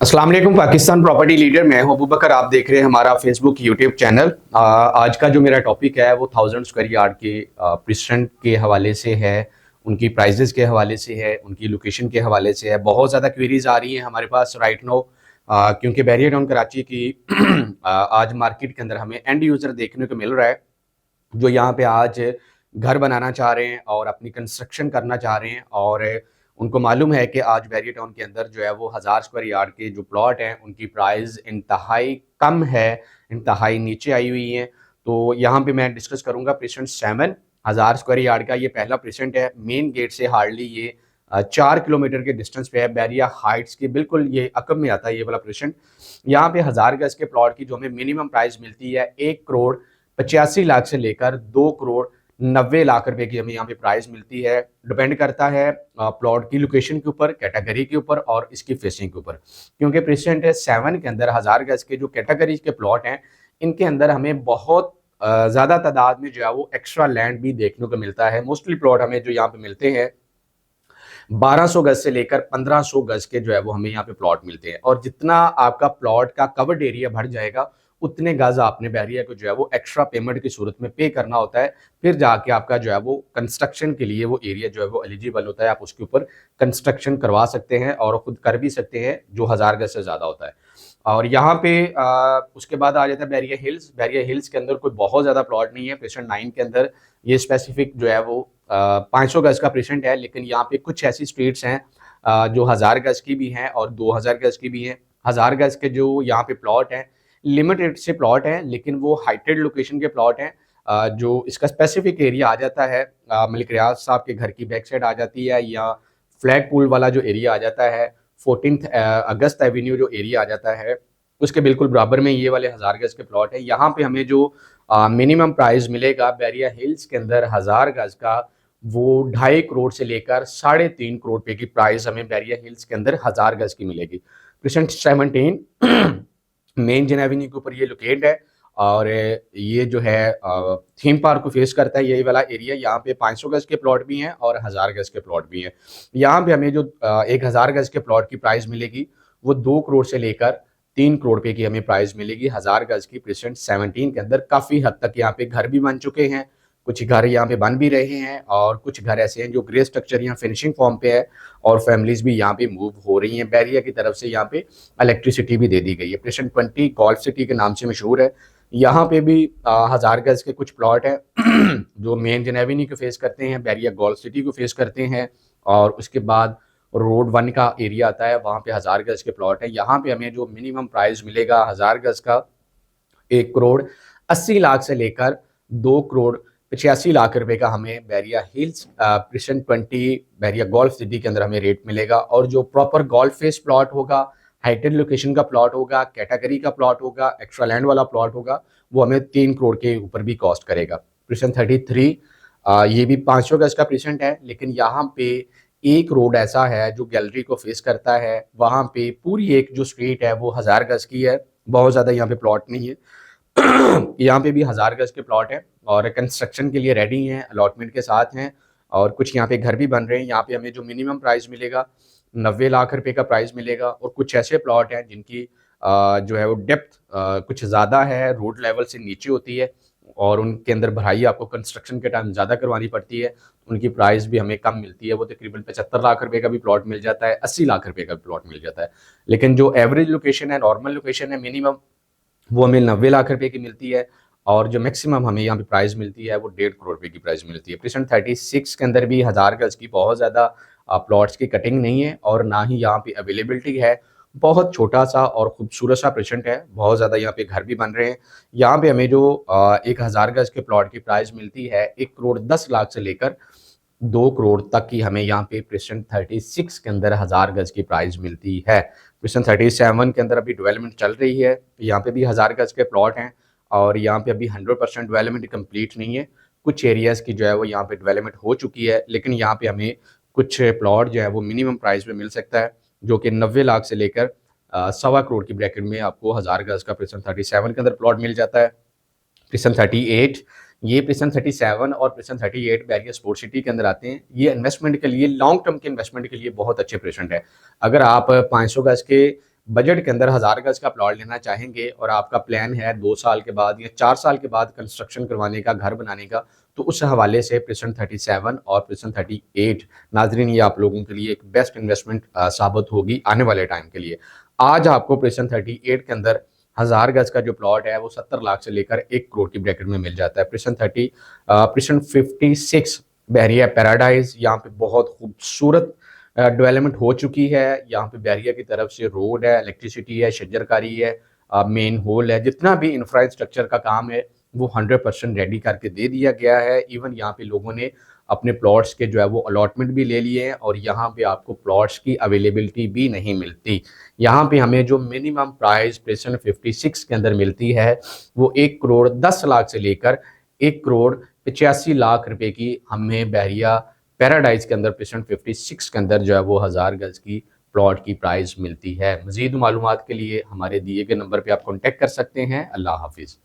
अस्सलाम वालेकुम। Pakistan property leader मैं हूं अबू बकर। आप देख रहे हैं हमारा फेसबुक यूट्यूब चैनल। आज का जो मेरा टॉपिक है वो 1000 स्क्वायर यार्ड के प्रेसिडेंट के हवाले से है, उनकी प्राइजेस के हवाले से है, उनकी लोकेशन के हवाले से है। बहुत ज़्यादा क्वेरीज आ रही हैं हमारे पास राइट नो, क्योंकि बैरियर टाउन कराची की आज मार्केट के अंदर हमें एंड यूज़र देखने को मिल रहा है जो यहाँ पे आज घर बनाना चाह रहे हैं और अपनी कंस्ट्रक्शन करना चाह रहे हैं, और उनको मालूम है कि आज बैरियर टाउन के अंदर जो है वो 1000 स्क्वायर यार्ड के जो प्लॉट हैं उनकी प्राइस इंतहाई कम है, इंतहाई नीचे आई हुई है। तो यहाँ पे मैं डिस्कस करूँगा प्रेसेंट 7 1000 स्क्वायर यार्ड का। ये पहला प्रेसेंट है, मेन गेट से हार्डली ये 4 किलोमीटर के डिस्टेंस पे है, बैरिया हाइट्स के बिल्कुल ये अकब में आता है ये वाला प्रेसेंट। यहाँ पे 1000 गज के प्लॉट की जो हमें मिनिमम प्राइस मिलती है 1 करोड़ 85 लाख से लेकर 2 करोड़ 90 लाख रुपए की हमें यहाँ पे प्राइस मिलती है। डिपेंड करता है प्लॉट की लोकेशन के ऊपर, कैटेगरी के ऊपर और इसकी फेसिंग के ऊपर, क्योंकि प्रेसिडेंट 7 के अंदर 1000 गज के जो कैटेगरी के प्लॉट हैं इनके अंदर हमें बहुत ज़्यादा तादाद में जो है वो एक्स्ट्रा लैंड भी देखने को मिलता है। मोस्टली प्लॉट हमें जो यहाँ पे मिलते हैं 1200 गज से लेकर 1500 गज के जो है वो हमें यहाँ पे प्लॉट मिलते हैं, और जितना आपका प्लॉट का कवर्ड एरिया बढ़ जाएगा उतने गज आपने बैरिया को जो है वो एक्स्ट्रा पेमेंट की सूरत में पे करना होता है। फिर जाके आपका जो है वो कंस्ट्रक्शन के लिए वो एरिया जो है वो एलिजिबल होता है, आप उसके ऊपर कंस्ट्रक्शन करवा सकते हैं और खुद कर भी सकते हैं जो 1000 गज से ज़्यादा होता है। और यहाँ पे उसके बाद आ जाता है बैरिया हिल्स। बैरिया हिल्स के अंदर कोई बहुत ज़्यादा प्लॉट नहीं है। प्रेसेंट 9 के अंदर ये स्पेसिफिक जो है वो 500 गज का प्रेसेंट है, लेकिन यहाँ पे कुछ ऐसी स्ट्रीट्स हैं जो 1000 गज की भी हैं और 2000 गज की भी हैं। 1000 गज के जो यहाँ पे प्लॉट हैं लिमिटेड से प्लॉट हैं, लेकिन वो हाइटेड लोकेशन के प्लॉट हैं। जो इसका स्पेसिफिक एरिया आ जाता है मलिक रियाज साहब के घर की बैक साइड आ जाती है, या फ्लैग पूल वाला जो एरिया आ जाता है, 14 अगस्त एवेन्यू जो एरिया आ जाता है उसके बिल्कुल बराबर में ये वाले 1000 गज के प्लॉट है। यहाँ पे हमें जो मिनिमम प्राइस मिलेगा बैरिया हिल्स के अंदर 1000 गज का, वो 2.5 करोड़ से लेकर 3.5 करोड़ रुपए की प्राइस हमें बैरिया हिल्स के अंदर 1000 गज की मिलेगी। प्रेसेंट 17 मेन जन एवेन्यू के ऊपर ये लोकेट है, और ये जो है थीम पार्क को फेस करता है यही वाला एरिया। यहाँ पे 500 गज के प्लॉट भी हैं और 1000 गज के प्लॉट भी हैं। यहाँ पे हमें जो 1000 गज के प्लॉट की प्राइस मिलेगी वो 2 करोड़ से लेकर 3 करोड़ रुपए की हमें प्राइस मिलेगी 1000 गज की। प्रेसेंट 17 के अंदर काफ़ी हद तक यहाँ पे घर भी बन चुके हैं, कुछ घर यहाँ पे बन भी रहे हैं, और कुछ घर ऐसे हैं जो ग्रे स्ट्रक्चर या फिनिशिंग फॉर्म पे है, और फैमिलीज भी यहाँ पे मूव हो रही हैं। बैरिया की तरफ से यहाँ पे इलेक्ट्रिसिटी भी दे दी गई है। प्रेसेंट 20 गोल्फ सिटी के नाम से मशहूर है। यहाँ पे भी 1000 गज के कुछ प्लॉट हैं जो मेन जन एवेन्यू को फेस करते हैं, बैरिया गोल्फ सिटी को फेस करते हैं, और उसके बाद रोड 1 का एरिया आता है, वहाँ पे 1000 गज के प्लॉट है। यहाँ पे हमें जो मिनिमम प्राइस मिलेगा 1000 गज का 1 करोड़ 80 लाख से लेकर 2 करोड़ 85 लाख रुपए का हमें Bairia hills present 20 Bairia golf city के अंदर हमें रेट मिलेगा। और जो प्रॉपर गोल्फ फेस प्लॉट होगा, हाइटेड लोकेशन का प्लॉट होगा, कैटेगरी का प्लॉट होगा, एक्स्ट्रा लैंड वाला प्लॉट होगा, वो हमें 3 करोड़ के ऊपर भी कॉस्ट करेगा। प्रेसेंट 33 ये भी 500 गज का प्रेसेंट है, लेकिन यहाँ पे एक रोड ऐसा है जो गैलरी को फेस करता है, वहाँ पे पूरी एक जो स्ट्रीट है वो 1000 गज की है, बहुत ज़्यादा यहाँ पे प्लॉट नहीं है। यहाँ पे भी 1000 गज के प्लॉट हैं और कंस्ट्रक्शन के लिए रेडी हैं, अलॉटमेंट के साथ हैं, और कुछ यहाँ पे घर भी बन रहे हैं। यहाँ पे हमें जो मिनिमम प्राइस मिलेगा 90 लाख रुपए का प्राइस मिलेगा, और कुछ ऐसे प्लॉट हैं जिनकी जो है वो डेप्थ कुछ ज़्यादा है, रोड लेवल से नीचे होती है, और उनके अंदर भराई आपको कंस्ट्रक्शन के टाइम ज़्यादा करवानी पड़ती है, उनकी प्राइस भी हमें कम मिलती है। वो तकरीबन 75 लाख रुपए का भी प्लॉट मिल जाता है, 80 लाख रुपए का भी प्लॉट मिल जाता है। लेकिन जो एवरेज लोकेशन है, नॉर्मल लोकेशन है, मिनिमम वो हमें 90 लाख रुपए की मिलती है, और जो मैक्सिमम हमें यहाँ पे प्राइस मिलती है वो 1.5 करोड़ रुपए की प्राइस मिलती है। प्रेसेंट 36 के अंदर भी 1000 गज की बहुत ज़्यादा प्लॉट्स की कटिंग नहीं है, और ना ही यहाँ पे अवेलेबिलिटी है। बहुत छोटा सा और खूबसूरत सा प्रेसेंट है, बहुत ज़्यादा यहाँ पे घर भी बन रहे हैं। यहाँ पे हमें जो 1000 गज के प्लॉट की प्राइस मिलती है 1 करोड़ 10 लाख से लेकर 2 करोड़ तक की हमें यहाँ पे प्रेसेंट 36 के अंदर 1000 गज की प्राइस मिलती है। प्रेसेंट 37 के अंदर अभी डेवलपमेंट चल रही है, यहाँ पे भी 1000 गज के प्लॉट हैं, और यहाँ पे अभी 100% डेवलपमेंट कंप्लीट नहीं है। कुछ एरियाज़ की जो है वो यहाँ पे डेवलपमेंट हो चुकी है, लेकिन यहाँ पे हमें कुछ प्लॉट जो है वो मिनिमम प्राइस पे मिल सकता है, जो कि 90 लाख से लेकर 1.25 करोड़ की ब्रैकेट में आपको 1000 गज का प्रेसेंट 37 के अंदर प्लॉट मिल जाता है। प्रेसेंट 38 ये प्रेसेंट 37 और प्रेसेंट 38 बैरिया स्पोर्ट सिटी के अंदर आते हैं। ये इन्वेस्टमेंट के लिए, लॉन्ग टर्म के इन्वेस्टमेंट के लिए बहुत अच्छे प्रेसेंट है। अगर आप 500 गज के बजट के अंदर 1000 गज का प्लॉट लेना चाहेंगे और आपका प्लान है 2 साल के बाद या 4 साल के बाद कंस्ट्रक्शन करवाने का, घर बनाने का, तो उस हवाले से प्रिजन 37 और प्रिजन 38 नाजरीन ये आप लोगों के लिए एक बेस्ट इन्वेस्टमेंट साबित होगी आने वाले टाइम के लिए। आज आपको प्रिजन 38 के अंदर 1000 गज का जो प्लॉट है वो 70 लाख से लेकर 1 करोड़ की ब्रैकेट में मिल जाता है। प्रिजन 56 बहरिया पैराडाइज, यहाँ पे बहुत खूबसूरत डेवलपमेंट हो चुकी है। यहाँ पे बहरिया की तरफ से रोड है, इलेक्ट्रिसिटी है, शजरकारी है, मेन होल है, जितना भी इंफ्रास्ट्रक्चर का काम है वो 100% रेडी करके दे दिया गया है। इवन यहाँ पे लोगों ने अपने प्लॉट्स के जो है वो अलॉटमेंट भी ले लिए हैं और यहाँ पे आपको प्लॉट्स की अवेलेबिलिटी भी नहीं मिलती। यहाँ पे हमें जो मिनिमम प्राइस प्रिजन 56 के अंदर मिलती है वो 1 करोड़ 10 लाख से लेकर 1 करोड़ 85 लाख रुपए की हमें बहरिया पैराडाइज के अंदर प्रिजन 56 के अंदर जो है वो 1000 गज की प्लॉट की प्राइस मिलती है। मजीद मालूमात के लिए हमारे दिए गए नंबर पे आप कॉन्टेक्ट कर सकते हैं। अल्लाह हाफिज़।